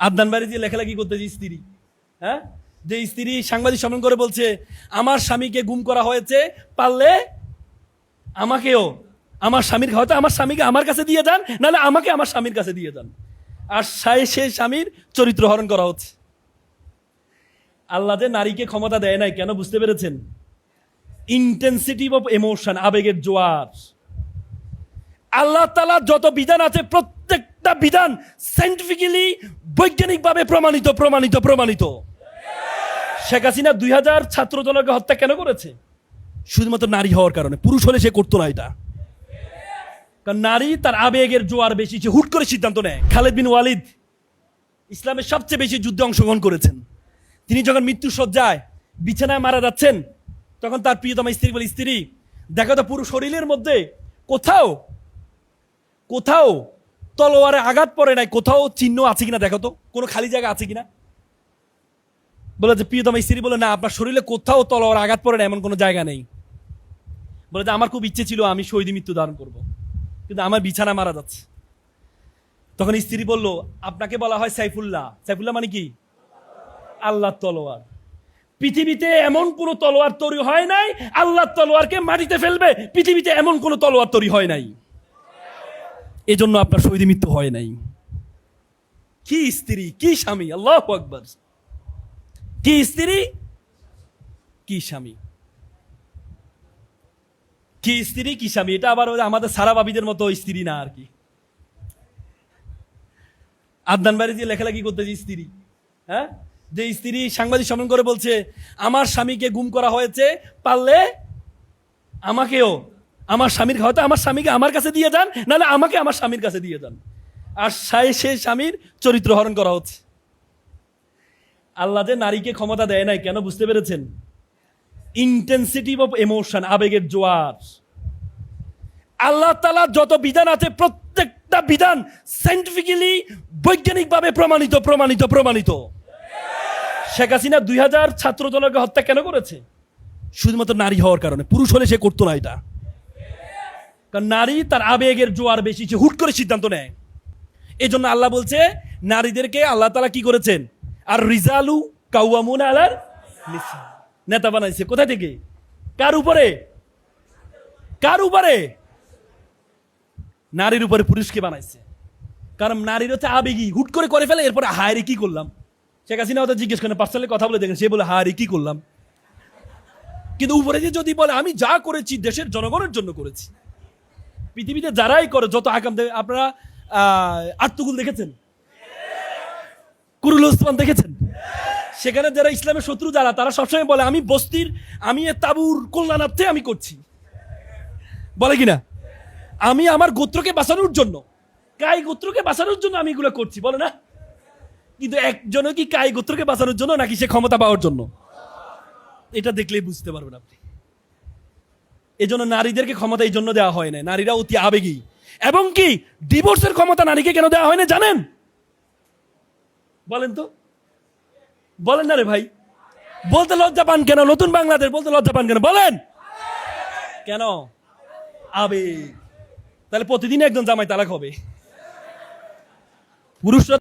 আদনান বাড়ি দিয়ে লেখালেখি করতেছে স্ত্রী, হ্যাঁ, যে স্ত্রী সাংবাদিক সম্মেলন করে বলছে আমার স্বামীকে গুম করা হয়েছে, পারলে আমাকেও আমার স্বামীর হয়তো আমার স্বামীকে আমার কাছে দিয়ে যান, নাহলে আমাকে আমার স্বামীর কাছে দিয়ে যান। আর সে স্বামীর চরিত্র হরণ করা হচ্ছে। আল্লাহ যে নারীকে ক্ষমতা দেয় নাই কেন বুঝতে পেরেছেন? ইন্টেন্সিটি অফ ইমোশন, আবেগের জোয়ার। আল্লাহ তাআলার যত বিধান আছে প্রত্যেকটা বিধান সায়েন্টিফিক্যালি বৈজ্ঞানিকভাবে প্রমাণিত প্রমাণিত প্রমাণিত। শেখ হাসিনা 2000 ছাত্র জনকে হত্যা কেন করেছে? শুধুমাত্র নারী হওয়ার কারণে। পুরুষ হলে সে করতো না এটা। কারণ নারী তার আবেগের জোয়ার বেশি, সে হুট করে সিদ্ধান্ত নেয়। খালেদ বিন ওয়ালিদ ইসলামের সবচেয়ে বেশি যুদ্ধে অংশগ্রহণ করেছেন। তিনি যখন মৃত্যু সজ্জায় বিছানায় মারা যাচ্ছেন, তখন তার প্রিয়তমা স্ত্রী বলে, স্ত্রী দেখো তো পুরো শরীরের মধ্যে কোথাও কোথাও তলোয়ারে আঘাত পড়ে নাই, কোথাও চিহ্ন আছে কিনা দেখো তো, কোনো খালি জায়গা আছে কিনা। বলে যে প্রিয়তমা স্ত্রী বলে, না আপনার শরীরে কোথাও তলোয়ার আঘাত পড়ে না এমন কোনো জায়গা নেই। বলে যে আমার খুব ইচ্ছে ছিল আমি শহীদ মৃত্যু ধারণ করব, কিন্তু আমার বিছানা মারা যাচ্ছে। তখন স্ত্রী বলল, আপনাকে বলা হয় সাইফুল্লাহ। সাইফুল্লাহ মানে কি? আল্লাহর তলোয়ার। পৃথিবীতে এমন কোন তলোয়ার তৈরি হয় নাই আল্লাহর তলোয়ারকে মাটিতে ফেলবে, পৃথিবীতে এমন কোন তলোয়ার তৈরি হয় নাই, এজন্য আপনার শহীদ মৃত্যু হয় নাই। কি স্ত্রী, কি স্বামী! আল্লাহু আকবার! কি স্ত্রী, কি স্বামী! কি স্ত্রী, কি স্বামী! এটা আবার আমাদের সারা বাবিদের মতো স্ত্রী না আর কি। আদনান বাড়ি দিয়ে লেখালেখি করতেছে স্ত্রী, হ্যাঁ, যে স্ত্রী সাংবাদিক সম্মেলন করে বলছে আমার স্বামীকে গুম করা হয়েছে, পারলে আমাকেও আমার স্বামীর হয়তো আমার স্বামীকে আমার কাছে দিয়ে যান, নাহলে আমাকে আমার স্বামীর কাছে দিয়ে যান। আর সে স্বামীর চরিত্র হরণ করা হচ্ছে। আল্লাহ যে নারীকে ক্ষমতা দেয় নাই কেন বুঝতে পেরেছেন? ইন্টেন্সিটি অফ ইমোশন, আবেগের জোয়ার। আল্লাহ তাআলার যত বিধান আছে প্রত্যেকটা বিধান সায়েন্টিফিক্যালি বৈজ্ঞানিকভাবে প্রমাণিত প্রমাণিত প্রমাণিত। শেখ হাসিনা 2000 ছাত্র জনকে হত্যা কেন করেছে? শুধুমাত্র নারী হওয়ার কারণে। পুরুষ হলে সে করতো না এটা। কারণ নারী তার আবেগের জোয়ার বেশি, সে হুট করে সিদ্ধান্ত নেয়। এই জন্য আল্লাহ বলছে নারীদেরকে আল্লাহ তাআলা কি করেছেন? আর রিজালু কাওয়ামুনা আলার নিসা, নেতা বানাইছে। কোথা থেকে? কার উপরে? কার উপরে? নারীর উপরে পুরুষকে বানাইছে। কারণ নারীর হচ্ছে আবেগী, হুট করে করে ফেলে, এরপরে হায়রে কি করলাম। শেখ হাসিনা হয়তো জিজ্ঞেস করেন, পার্সোনালি কথা বলে দেখেন, সে বলে হায়রে কি করলাম। কিন্তু উপরে যে যদি বলে আমি যা করেছি দেশের জনগণের জন্য করেছি। পৃথিবীতে যারাই করে যত আকাম, আপনারা আর্তুগুল দেখেছেন, কুরুল ওসমান দেখেছেন, সেখানে যারা ইসলামের শত্রু যারা, তারা সবসময় বলে আমি বস্তির, আমি এ তাবুর কল্যাণার্থে আমি করছি, বলে কিনা? আমি আমার গোত্রকে বাঁচানোর জন্য, কাই গোত্রকে বাঁচানোর জন্য আমি এগুলো করছি, বলে না? কিন্তু একজনও কি কাই গোত্রকে বাঁচানোর জন্য নাকি সে ক্ষমতা পাওয়ার জন্য? এটা দেখলেই বুঝতে পারবেন আপনি। এই জন্য নারীদেরকে ক্ষমতা এই জন্য দেওয়া হয় না, নারীরা অতি আবেগী। এবং কি ডিভোর্সের ক্ষমতা নারীকে কেন দেওয়া হয় না জানেন? বলেন তো, বলেন না রে ভাই। বলতে লজ্জা পান কেন? নতুন বাংলাদেশ বলতে লজ্জা পান কেন? বলেন কেন? আবেগ। তাহলে প্রতিদিন একজন জামাই তালাক হবে। পুরুষরা